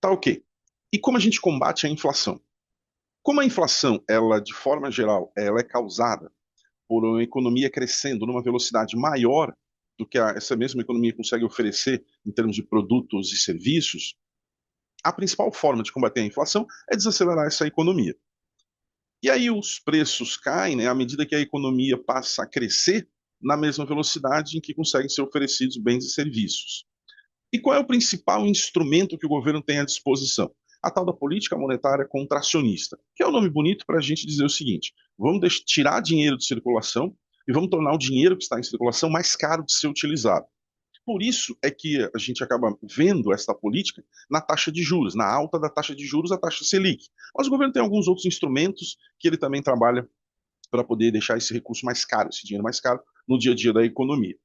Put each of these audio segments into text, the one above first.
Tá ok. E como a gente combate a inflação? Como a inflação, ela, de forma geral, ela é causada por uma economia crescendo numa velocidade maior do que essa mesma economia consegue oferecer em termos de produtos e serviços, a principal forma de combater a inflação é desacelerar essa economia. E aí os preços caem, né, à medida que a economia passa a crescer na mesma velocidade em que conseguem ser oferecidos bens e serviços. E qual é o principal instrumento que o governo tem à disposição? A tal da política monetária contracionista, que é um nome bonito para a gente dizer o seguinte: vamos tirar dinheiro de circulação e vamos tornar o dinheiro que está em circulação mais caro de ser utilizado. Por isso é que a gente acaba vendo essa política na taxa de juros, na alta da taxa de juros, a taxa Selic. Mas o governo tem alguns outros instrumentos que ele também trabalha para poder deixar esse recurso mais caro, esse dinheiro mais caro no dia a dia da economia.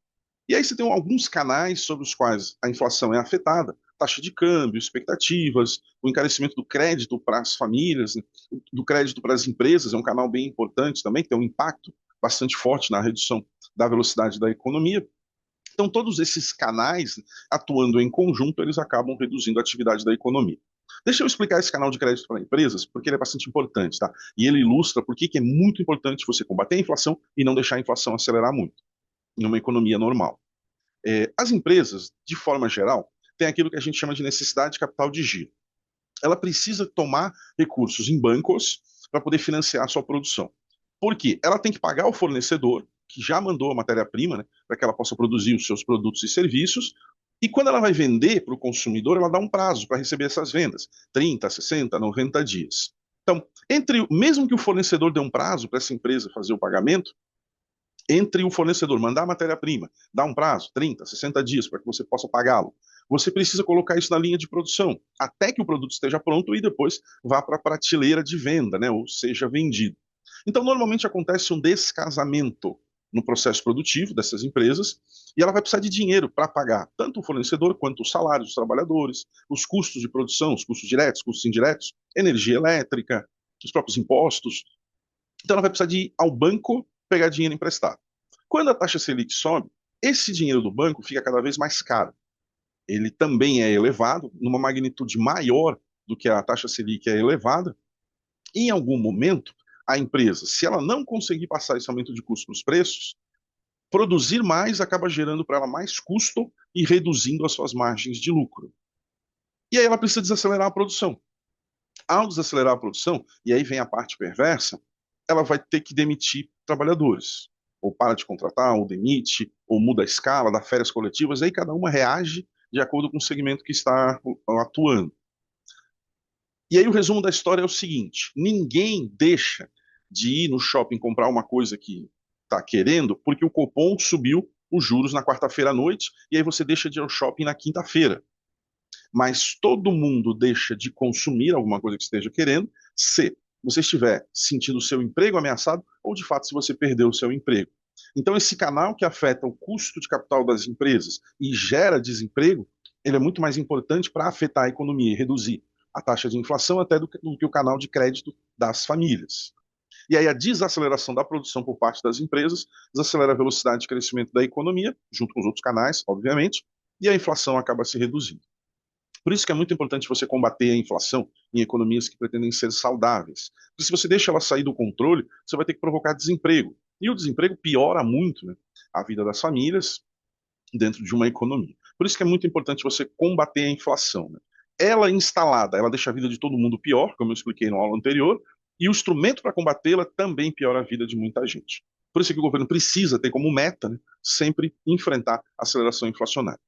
E aí você tem alguns canais sobre os quais a inflação é afetada, taxa de câmbio, expectativas, o encarecimento do crédito para as famílias, né, do crédito para as empresas, é um canal bem importante também, que tem um impacto bastante forte na redução da velocidade da economia. Então, todos esses canais, atuando em conjunto, eles acabam reduzindo a atividade da economia. Deixa eu explicar esse canal de crédito para empresas, porque ele é bastante importante, tá? E ele ilustra por que é muito importante você combater a inflação e não deixar a inflação acelerar muito em uma economia normal. As empresas, de forma geral, têm aquilo que a gente chama de necessidade de capital de giro. Ela precisa tomar recursos em bancos para poder financiar a sua produção. Por quê? Ela tem que pagar o fornecedor, que já mandou a matéria-prima, né, para que ela possa produzir os seus produtos e serviços, e quando ela vai vender para o consumidor, ela dá um prazo para receber essas vendas, 30, 60, 90 dias. Então, mesmo que o fornecedor dê um prazo para essa empresa fazer o pagamento, entre o fornecedor mandar a matéria-prima, dar um prazo, 30, 60 dias, para que você possa pagá-lo, você precisa colocar isso na linha de produção, até que o produto esteja pronto e depois vá para a prateleira de venda, né, ou seja vendido. Então, normalmente acontece um descasamento no processo produtivo dessas empresas e ela vai precisar de dinheiro para pagar tanto o fornecedor quanto os salários dos trabalhadores, os custos de produção, os custos diretos, custos indiretos, energia elétrica, os próprios impostos. Então, ela vai precisar de ir ao banco pegar dinheiro emprestado. Quando a taxa Selic sobe, esse dinheiro do banco fica cada vez mais caro. Ele também é elevado, numa magnitude maior do que a taxa Selic é elevada. Em algum momento, a empresa, se ela não conseguir passar esse aumento de custo nos preços, produzir mais acaba gerando para ela mais custo e reduzindo as suas margens de lucro. E aí ela precisa desacelerar a produção. Ao desacelerar a produção, e aí vem a parte perversa, ela vai ter que demitir trabalhadores. Ou para de contratar, ou demite, ou muda a escala, dá férias coletivas, aí cada uma reage de acordo com o segmento que está atuando. E aí o resumo da história é o seguinte: ninguém deixa de ir no shopping comprar uma coisa que está querendo porque o Copom subiu os juros na quarta-feira à noite, e aí você deixa de ir ao shopping na quinta-feira. Mas todo mundo deixa de consumir alguma coisa que esteja querendo se você estiver sentindo o seu emprego ameaçado ou, de fato, se você perdeu o seu emprego. Então, esse canal que afeta o custo de capital das empresas e gera desemprego, ele é muito mais importante para afetar a economia e reduzir a taxa de inflação até do que o canal de crédito das famílias. E aí a desaceleração da produção por parte das empresas desacelera a velocidade de crescimento da economia, junto com os outros canais, obviamente, e a inflação acaba se reduzindo. Por isso que é muito importante você combater a inflação em economias que pretendem ser saudáveis. Porque se você deixa ela sair do controle, você vai ter que provocar desemprego. E o desemprego piora muito, né, a vida das famílias dentro de uma economia. Por isso que é muito importante você combater a inflação. Né? Ela instalada, ela deixa a vida de todo mundo pior, como eu expliquei na aula anterior, e o instrumento para combatê-la também piora a vida de muita gente. Por isso que o governo precisa ter como meta, né, sempre enfrentar a aceleração inflacionária.